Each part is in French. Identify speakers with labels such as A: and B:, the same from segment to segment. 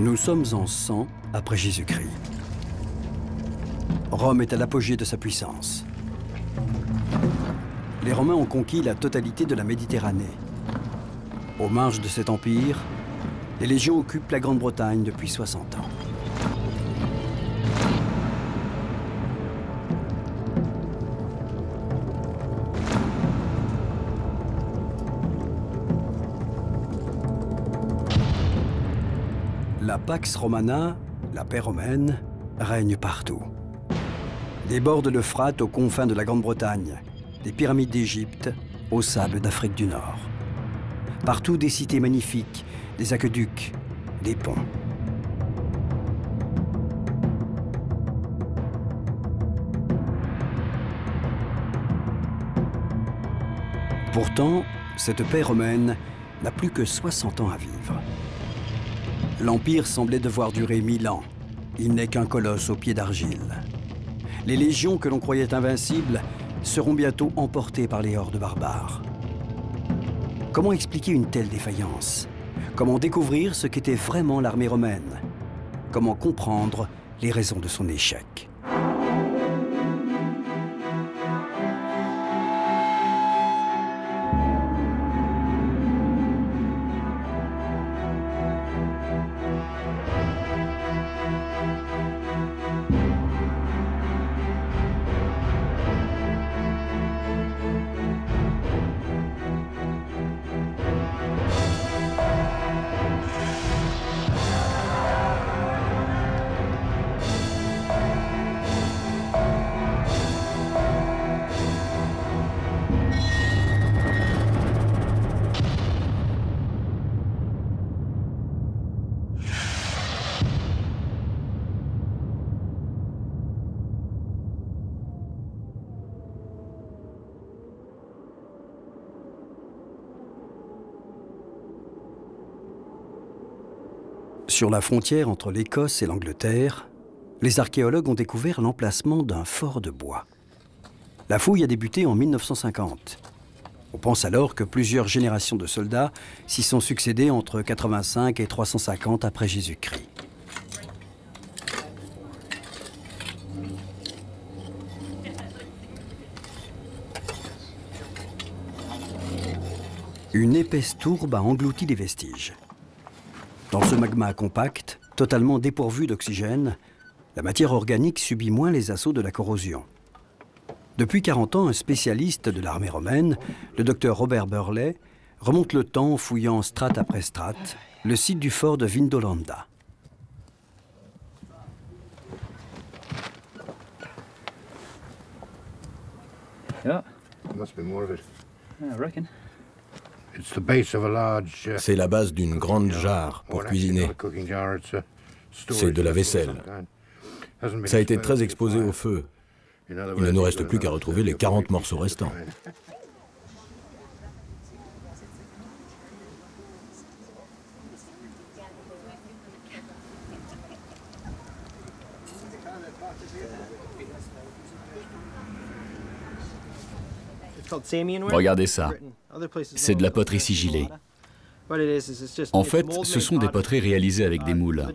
A: Nous sommes en 100 après Jésus-Christ. Rome est à l'apogée de sa puissance. Les Romains ont conquis la totalité de la Méditerranée. Aux marges de cet empire, les légions occupent la Grande-Bretagne depuis 60 ans. La Pax Romana, la paix romaine, règne partout. Des bords de l'Euphrate aux confins de la Grande-Bretagne, des pyramides d'Égypte aux sables d'Afrique du Nord. Partout des cités magnifiques, des aqueducs, des ponts. Pourtant, cette paix romaine n'a plus que 60 ans à vivre. L'Empire semblait devoir durer 1000 ans. Il n'est qu'un colosse aux pieds d'argile. Les légions que l'on croyait invincibles seront bientôt emportées par les hordes barbares. Comment expliquer une telle défaillance? Comment découvrir ce qu'était vraiment l'armée romaine? Comment comprendre les raisons de son échec? Sur la frontière entre l'Écosse et l'Angleterre, les archéologues ont découvert l'emplacement d'un fort de bois. La fouille a débuté en 1950. On pense alors que plusieurs générations de soldats s'y sont succédés entre 85 et 350 après Jésus-Christ. Une épaisse tourbe a englouti les vestiges. Dans ce magma compact, totalement dépourvu d'oxygène, la matière organique subit moins les assauts de la corrosion. Depuis 40 ans, un spécialiste de l'armée romaine, le docteur Robert Burley, remonte le temps en fouillant strate après strate le site du fort de Vindolanda.
B: C'est la base d'une grande jarre pour cuisiner. C'est de la vaisselle. Ça a été très exposé au feu. Il ne nous reste plus qu'à retrouver les 40 morceaux restants.
C: Regardez ça. C'est de la poterie sigillée. En fait, ce sont des poteries réalisées avec des moules.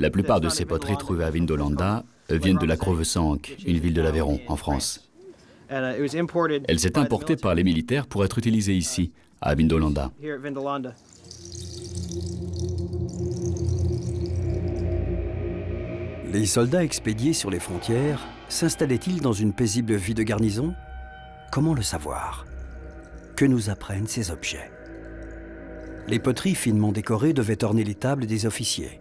C: La plupart de ces poteries trouvées à Vindolanda viennent de la Crevesanque, une ville de l'Aveyron, en France. Elles étaient importées par les militaires pour être utilisées ici, à Vindolanda.
A: Les soldats expédiés sur les frontières s'installaient-ils dans une paisible vie de garnison? Comment le savoir? Que nous apprennent ces objets? Les poteries finement décorées devaient orner les tables des officiers.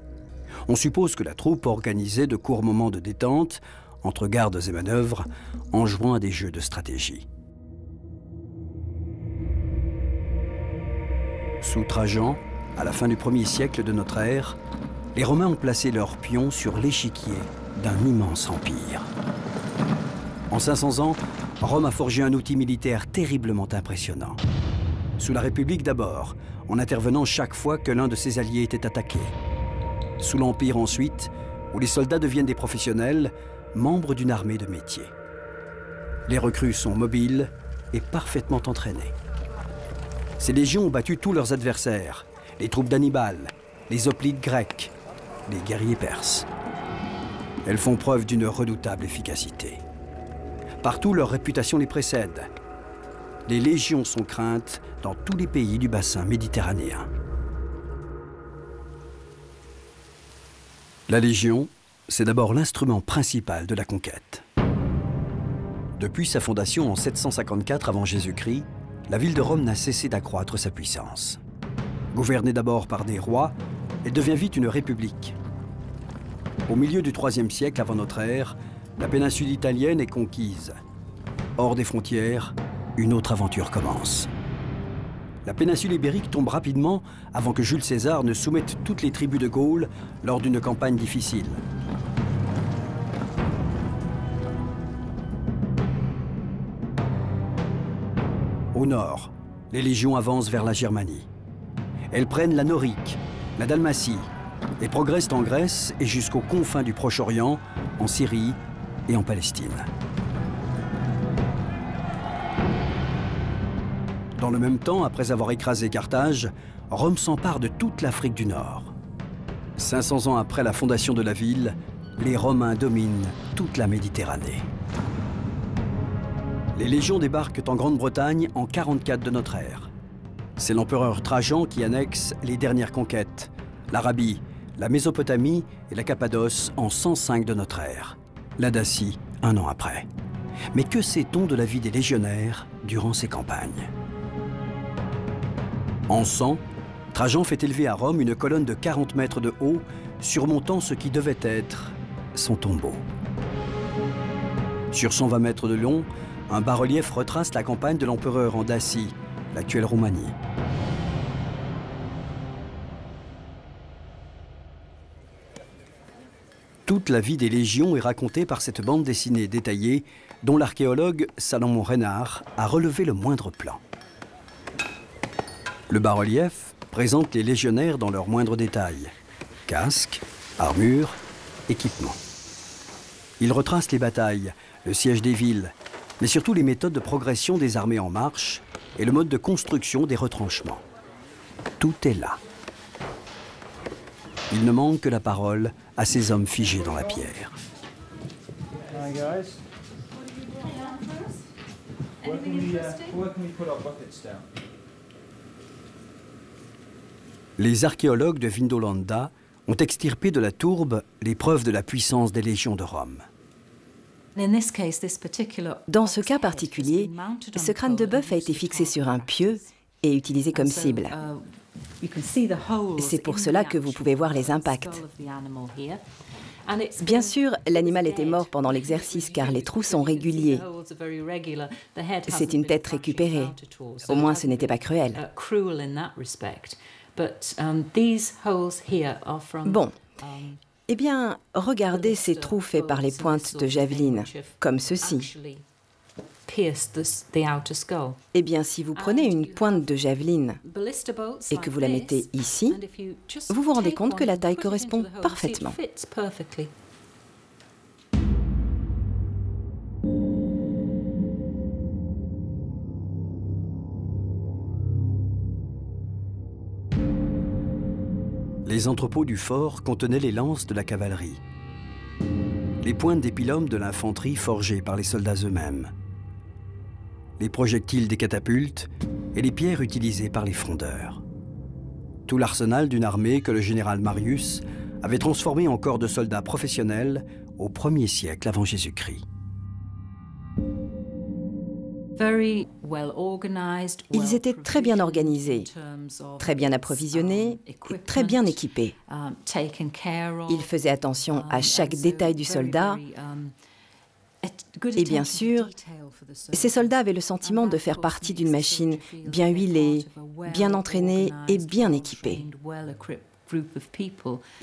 A: On suppose que la troupe organisait de courts moments de détente, entre gardes et manœuvres, en jouant à des jeux de stratégie. Sous Trajan, à la fin du 1er siècle de notre ère, les Romains ont placé leurs pions sur l'échiquier d'un immense empire. En 500 ans, Rome a forgé un outil militaire terriblement impressionnant. Sous la République d'abord, en intervenant chaque fois que l'un de ses alliés était attaqué. Sous l'Empire ensuite, où les soldats deviennent des professionnels, membres d'une armée de métier. Les recrues sont mobiles et parfaitement entraînées. Ces légions ont battu tous leurs adversaires, les troupes d'Hannibal, les hoplites grecs, les guerriers perses. Elles font preuve d'une redoutable efficacité. Partout, leur réputation les précède. Les légions sont craintes dans tous les pays du bassin méditerranéen. La légion, c'est d'abord l'instrument principal de la conquête. Depuis sa fondation en 754 avant Jésus-Christ, la ville de Rome n'a cessé d'accroître sa puissance. Gouvernée d'abord par des rois, elle devient vite une république. Au milieu du IIIe siècle avant notre ère, la péninsule italienne est conquise. Hors des frontières, une autre aventure commence. La péninsule ibérique tombe rapidement avant que Jules César ne soumette toutes les tribus de Gaule lors d'une campagne difficile. Au nord, les légions avancent vers la Germanie. Elles prennent la Norique, la Dalmatie, et progressent en Grèce et jusqu'aux confins du Proche-Orient, en Syrie et en Palestine. Dans le même temps, après avoir écrasé Carthage, Rome s'empare de toute l'Afrique du Nord. 500 ans après la fondation de la ville, les Romains dominent toute la Méditerranée. Les légions débarquent en Grande-Bretagne en 44 de notre ère. C'est l'empereur Trajan qui annexe les dernières conquêtes, l'Arabie, la Mésopotamie et la Cappadoce en 105 de notre ère, la Dacie un an après. Mais que sait-on de la vie des légionnaires durant ces campagnes? En 100, Trajan fait élever à Rome une colonne de 40 mètres de haut, surmontant ce qui devait être son tombeau. Sur 120 mètres de long, un bas-relief retrace la campagne de l'empereur en Dacie, l'actuelle Roumanie. Toute la vie des légions est racontée par cette bande dessinée détaillée dont l'archéologue Salomon Reynard a relevé le moindre plan. Le bas-relief présente les légionnaires dans leurs moindres détails: casque, armure, équipement. Il retrace les batailles, le siège des villes, mais surtout les méthodes de progression des armées en marche et le mode de construction des retranchements. Tout est là. Il ne manque que la parole à ces hommes figés dans la pierre. Les archéologues de Vindolanda ont extirpé de la tourbe les preuves de la puissance des légions de Rome.
D: Dans ce cas particulier, ce crâne de bœuf a été fixé sur un pieu et utilisé comme cible. C'est pour cela que vous pouvez voir les impacts. Bien sûr, l'animal était mort pendant l'exercice car les trous sont réguliers. C'est une tête récupérée. Au moins, ce n'était pas cruel. Bon. Eh bien, regardez ces trous faits par les pointes de javeline, comme ceci. Eh bien, si vous prenez une pointe de javeline et que vous la mettez ici, vous vous rendez compte que la taille correspond parfaitement.
A: Les entrepôts du fort contenaient les lances de la cavalerie, les pointes des pylônes de l'infanterie forgées par les soldats eux-mêmes, les projectiles des catapultes et les pierres utilisées par les frondeurs. Tout l'arsenal d'une armée que le général Marius avait transformé en corps de soldats professionnels au 1er siècle avant Jésus-Christ.
D: Ils étaient très bien organisés, très bien approvisionnés, et très bien équipés. Ils faisaient attention à chaque détail du soldat. Et bien sûr, ces soldats avaient le sentiment de faire partie d'une machine bien huilée, bien entraînée et bien équipée.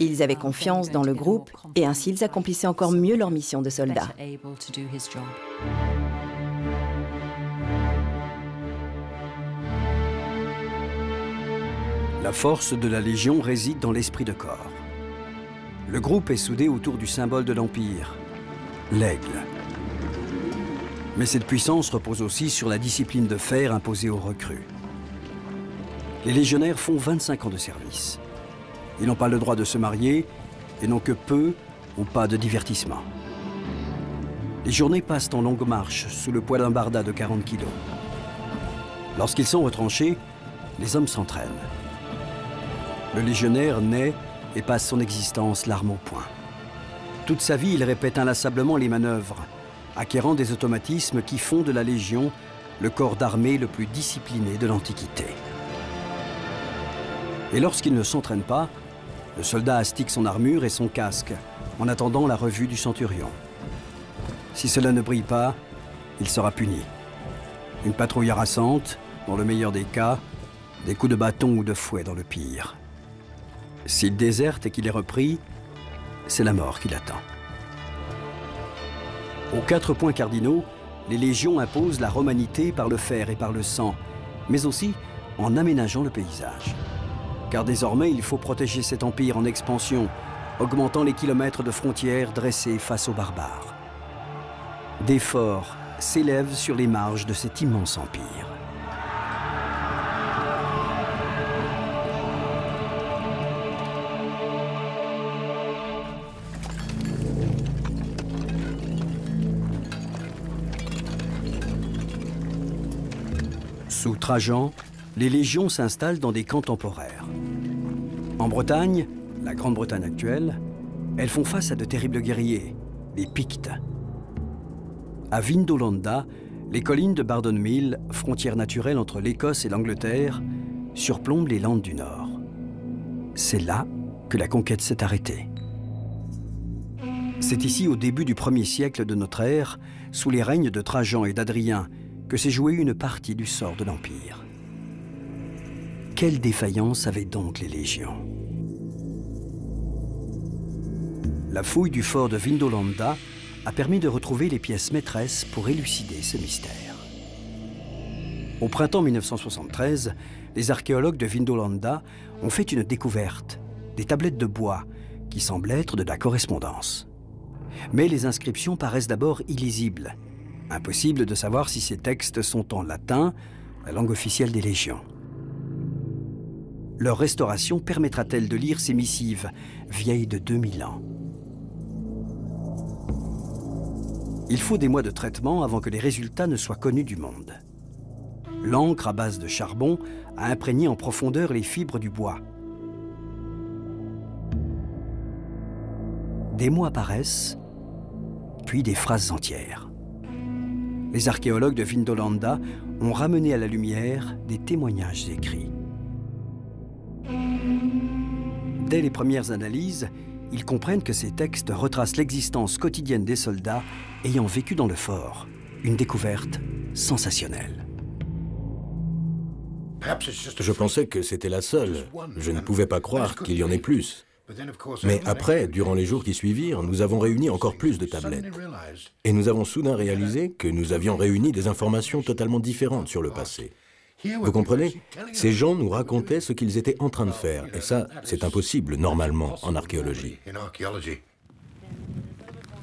D: Ils avaient confiance dans le groupe et ainsi ils accomplissaient encore mieux leur mission de soldats.
A: La force de la Légion réside dans l'esprit de corps. Le groupe est soudé autour du symbole de l'Empire, l'aigle. Mais cette puissance repose aussi sur la discipline de fer imposée aux recrues. Les légionnaires font 25 ans de service. Ils n'ont pas le droit de se marier et n'ont que peu ou pas de divertissement. Les journées passent en longue marche sous le poids d'un barda de 40 kilos. Lorsqu'ils sont retranchés, les hommes s'entraînent. Le légionnaire naît et passe son existence l'arme au poing. Toute sa vie, il répète inlassablement les manœuvres, acquérant des automatismes qui font de la Légion le corps d'armée le plus discipliné de l'Antiquité. Et lorsqu'il ne s'entraîne pas, le soldat astique son armure et son casque en attendant la revue du centurion. Si cela ne brille pas, il sera puni. Une patrouille harassante, dans le meilleur des cas, des coups de bâton ou de fouet dans le pire. S'il déserte et qu'il est repris, c'est la mort qui l'attend. Aux 4 points cardinaux, les légions imposent la romanité par le fer et par le sang, mais aussi en aménageant le paysage. Car désormais, il faut protéger cet empire en expansion, augmentant les kilomètres de frontières dressés face aux barbares. Des forts s'élèvent sur les marges de cet immense empire. Sous Trajan, les légions s'installent dans des camps temporaires. En Bretagne, la Grande-Bretagne actuelle, elles font face à de terribles guerriers, les Pictes. À Vindolanda, les collines de Bardonmill, frontière naturelle entre l'Écosse et l'Angleterre, surplombent les Landes du Nord. C'est là que la conquête s'est arrêtée. C'est ici, au début du 1er siècle de notre ère, sous les règnes de Trajan et d'Adrien, que s'est jouée une partie du sort de l'Empire. Quelle défaillance avaient donc les légions? La fouille du fort de Vindolanda a permis de retrouver les pièces maîtresses pour élucider ce mystère. Au printemps 1973, les archéologues de Vindolanda ont fait une découverte, des tablettes de bois qui semblent être de la correspondance. Mais les inscriptions paraissent d'abord illisibles. Impossible de savoir si ces textes sont en latin, la langue officielle des légions. Leur restauration permettra-t-elle de lire ces missives, vieilles de 2000 ans? Il faut des mois de traitement avant que les résultats ne soient connus du monde. L'encre à base de charbon a imprégné en profondeur les fibres du bois. Des mots apparaissent, puis des phrases entières. Les archéologues de Vindolanda ont ramené à la lumière des témoignages écrits. Dès les premières analyses, ils comprennent que ces textes retracent l'existence quotidienne des soldats ayant vécu dans le fort. Une découverte sensationnelle.
B: Je pensais que c'était la seule. Je ne pouvais pas croire qu'il y en ait plus. Mais après, durant les jours qui suivirent, nous avons réuni encore plus de tablettes. Et nous avons soudain réalisé que nous avions réuni des informations totalement différentes sur le passé. Vous comprenez? Ces gens nous racontaient ce qu'ils étaient en train de faire. Et ça, c'est impossible, normalement, en archéologie.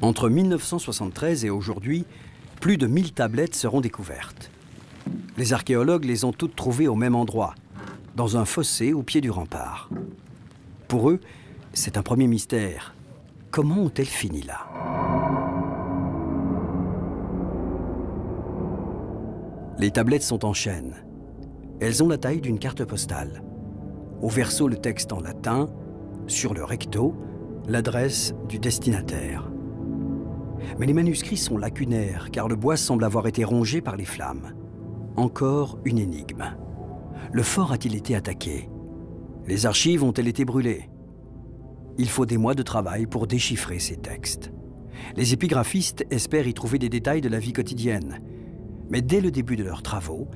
A: Entre 1973 et aujourd'hui, plus de 1000 tablettes seront découvertes. Les archéologues les ont toutes trouvées au même endroit, dans un fossé au pied du rempart. Pour eux, c'est un premier mystère. Comment ont-elles fini là? Les tablettes sont en chêne. Elles ont la taille d'une carte postale. Au verso, le texte en latin, sur le recto, l'adresse du destinataire. Mais les manuscrits sont lacunaires, car le bois semble avoir été rongé par les flammes. Encore une énigme. Le fort a-t-il été attaqué? Les archives ont-elles été brûlées? Il faut des mois de travail pour déchiffrer ces textes. Les épigraphistes espèrent y trouver des détails de la vie quotidienne. Mais dès le début de leurs travaux,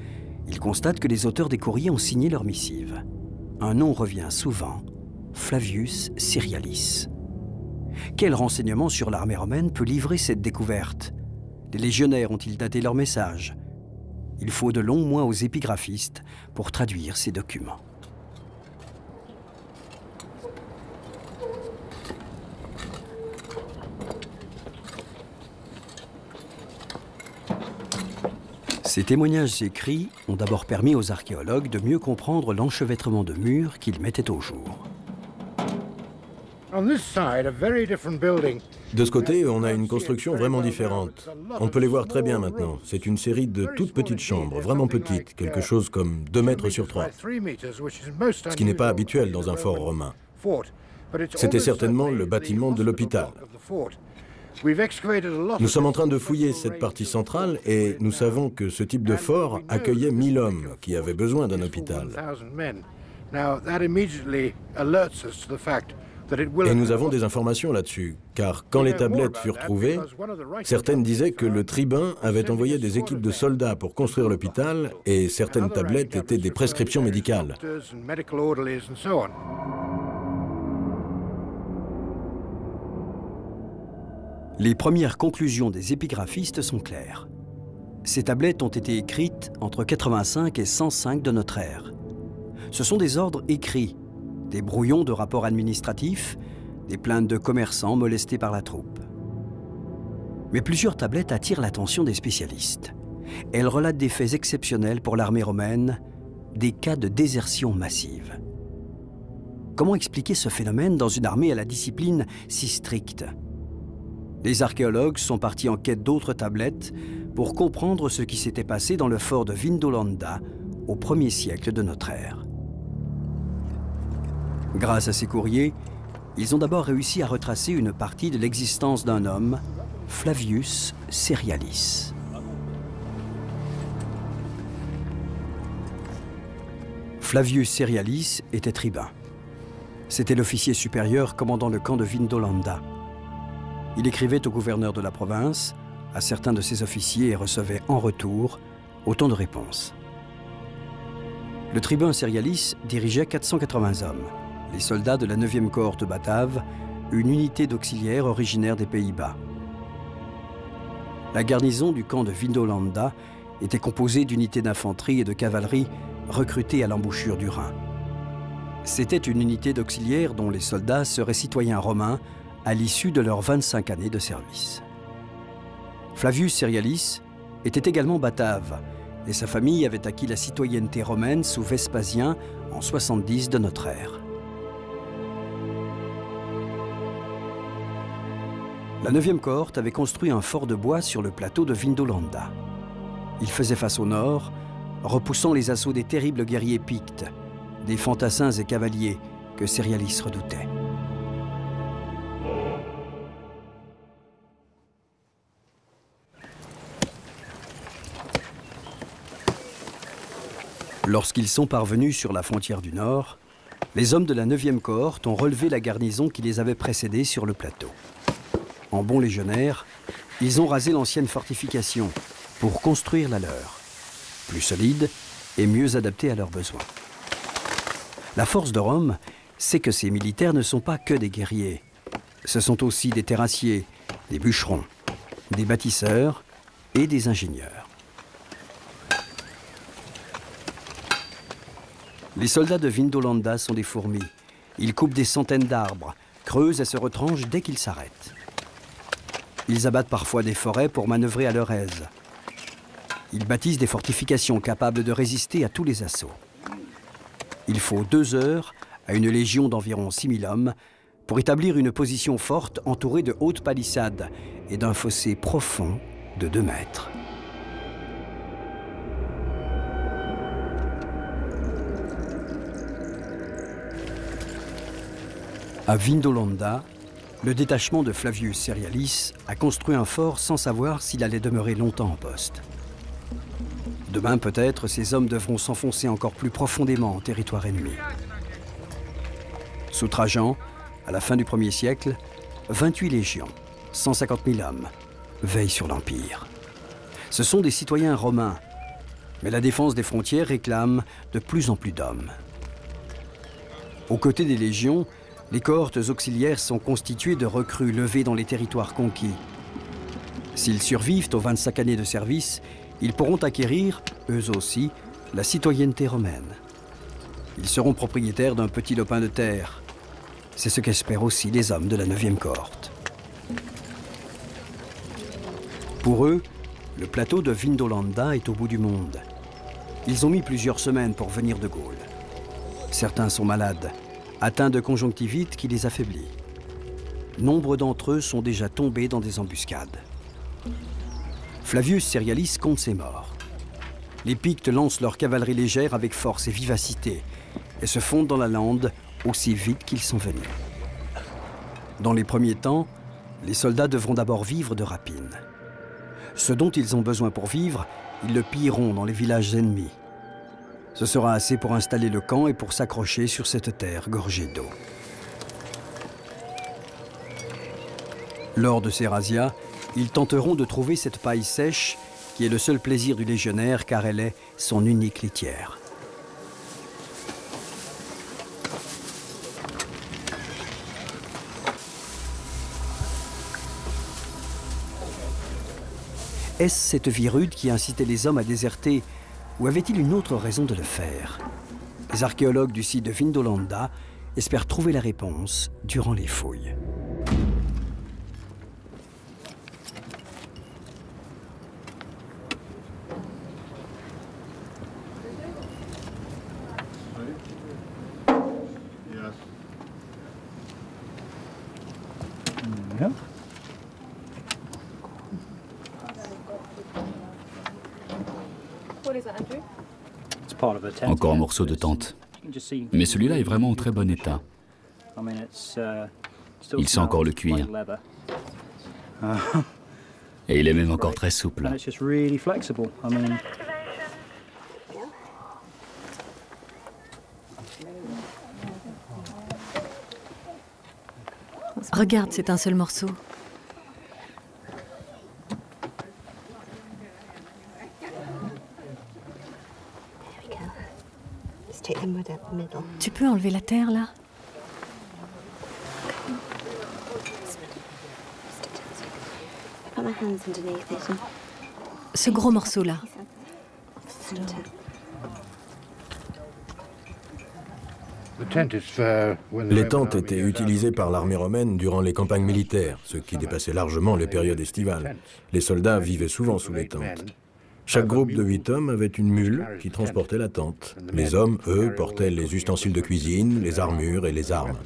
A: ils constatent que les auteurs des courriers ont signé leurs missives. Un nom revient souvent, Flavius Syrialis. Quel renseignement sur l'armée romaine peut livrer cette découverte? Les légionnaires ont-ils daté leurs messages? Il faut de longs mois aux épigraphistes pour traduire ces documents. Ces témoignages écrits ont d'abord permis aux archéologues de mieux comprendre l'enchevêtrement de murs qu'ils mettaient au jour.
B: De ce côté, on a une construction vraiment différente. On peut les voir très bien maintenant. C'est une série de toutes petites chambres, vraiment petites, quelque chose comme 2 mètres sur 3. Ce qui n'est pas habituel dans un fort romain. C'était certainement le bâtiment de l'hôpital. Nous sommes en train de fouiller cette partie centrale et nous savons que ce type de fort accueillait 1000 hommes qui avaient besoin d'un hôpital. Et nous avons des informations là-dessus, car quand les tablettes furent trouvées, certaines disaient que le tribun avait envoyé des équipes de soldats pour construire l'hôpital et certaines tablettes étaient des prescriptions médicales.
A: Les premières conclusions des épigraphistes sont claires. Ces tablettes ont été écrites entre 85 et 105 de notre ère. Ce sont des ordres écrits, des brouillons de rapports administratifs, des plaintes de commerçants molestés par la troupe. Mais plusieurs tablettes attirent l'attention des spécialistes. Elles relatent des faits exceptionnels pour l'armée romaine, des cas de désertion massive. Comment expliquer ce phénomène dans une armée à la discipline si stricte ? Les archéologues sont partis en quête d'autres tablettes pour comprendre ce qui s'était passé dans le fort de Vindolanda au 1er siècle de notre ère. Grâce à ces courriers, ils ont d'abord réussi à retracer une partie de l'existence d'un homme, Flavius Cerealis. Flavius Cerealis était tribun. C'était l'officier supérieur commandant le camp de Vindolanda. Il écrivait au gouverneur de la province, à certains de ses officiers et recevait en retour autant de réponses. Le tribun Cerealis dirigeait 480 hommes, les soldats de la 9e cohorte batave, une unité d'auxiliaires originaire des Pays-Bas. La garnison du camp de Vindolanda était composée d'unités d'infanterie et de cavalerie recrutées à l'embouchure du Rhin. C'était une unité d'auxiliaires dont les soldats seraient citoyens romains à l'issue de leurs 25 années de service. Flavius Cerealis était également batave et sa famille avait acquis la citoyenneté romaine sous Vespasien en 70 de notre ère. La 9e cohorte avait construit un fort de bois sur le plateau de Vindolanda. Il faisait face au nord, repoussant les assauts des terribles guerriers pictes, des fantassins et cavaliers que Cerealis redoutait. Lorsqu'ils sont parvenus sur la frontière du Nord, les hommes de la 9e cohorte ont relevé la garnison qui les avait précédés sur le plateau. En bons légionnaires, ils ont rasé l'ancienne fortification pour construire la leur, plus solide et mieux adaptée à leurs besoins. La force de Rome, c'est que ces militaires ne sont pas que des guerriers. Ce sont aussi des terrassiers, des bûcherons, des bâtisseurs et des ingénieurs. Les soldats de Vindolanda sont des fourmis. Ils coupent des centaines d'arbres, creusent et se retranchent dès qu'ils s'arrêtent. Ils abattent parfois des forêts pour manœuvrer à leur aise. Ils bâtissent des fortifications capables de résister à tous les assauts. Il faut 2 heures à une légion d'environ 6000 hommes pour établir une position forte entourée de hautes palissades et d'un fossé profond de 2 mètres. À Vindolanda, le détachement de Flavius Cerealis a construit un fort sans savoir s'il allait demeurer longtemps en poste. Demain, peut-être, ces hommes devront s'enfoncer encore plus profondément en territoire ennemi. Sous Trajan, à la fin du 1er siècle, 28 légions, 150 000 hommes, veillent sur l'Empire. Ce sont des citoyens romains, mais la défense des frontières réclame de plus en plus d'hommes. Aux côtés des légions, les cohortes auxiliaires sont constituées de recrues levées dans les territoires conquis. S'ils survivent aux 25 années de service, ils pourront acquérir, eux aussi, la citoyenneté romaine. Ils seront propriétaires d'un petit lopin de terre. C'est ce qu'espèrent aussi les hommes de la 9e cohorte. Pour eux, le plateau de Vindolanda est au bout du monde. Ils ont mis plusieurs semaines pour venir de Gaule. Certains sont malades, atteints de conjonctivite qui les affaiblit. nombre d'entre eux sont déjà tombés dans des embuscades. Flavius Cerialis compte ses morts. Les Pictes lancent leur cavalerie légère avec force et vivacité et se fondent dans la lande aussi vite qu'ils sont venus. Dans les premiers temps, les soldats devront d'abord vivre de rapine. Ce dont ils ont besoin pour vivre, ils le pilleront dans les villages ennemis. Ce sera assez pour installer le camp et pour s'accrocher sur cette terre gorgée d'eau. Lors de ces razzias, ils tenteront de trouver cette paille sèche qui est le seul plaisir du légionnaire car elle est son unique litière. Est-ce cette vie rude qui incitait les hommes à déserter ou avait-il une autre raison de le faire? Les archéologues du site de Vindolanda espèrent trouver la réponse durant les fouilles.
C: Encore un morceau de tente. Mais celui-là est vraiment en très bon état. Il sent encore le cuir. Et il est même encore très souple.
E: Regarde, c'est un seul morceau. Tu peux enlever la terre, là? Ce gros morceau-là.
B: Les tentes étaient utilisées par l'armée romaine durant les campagnes militaires, ce qui dépassait largement les périodes estivales. Les soldats vivaient souvent sous les tentes. Chaque groupe de 8 hommes avait une mule qui transportait la tente. Les hommes, eux, portaient les ustensiles de cuisine, les armures et les armes.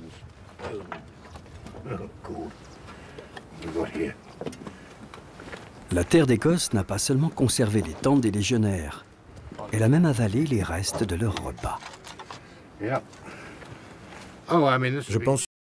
A: La terre d'Écosse n'a pas seulement conservé les tentes des légionnaires, elle a même avalé les restes de leur repas.
B: Je pense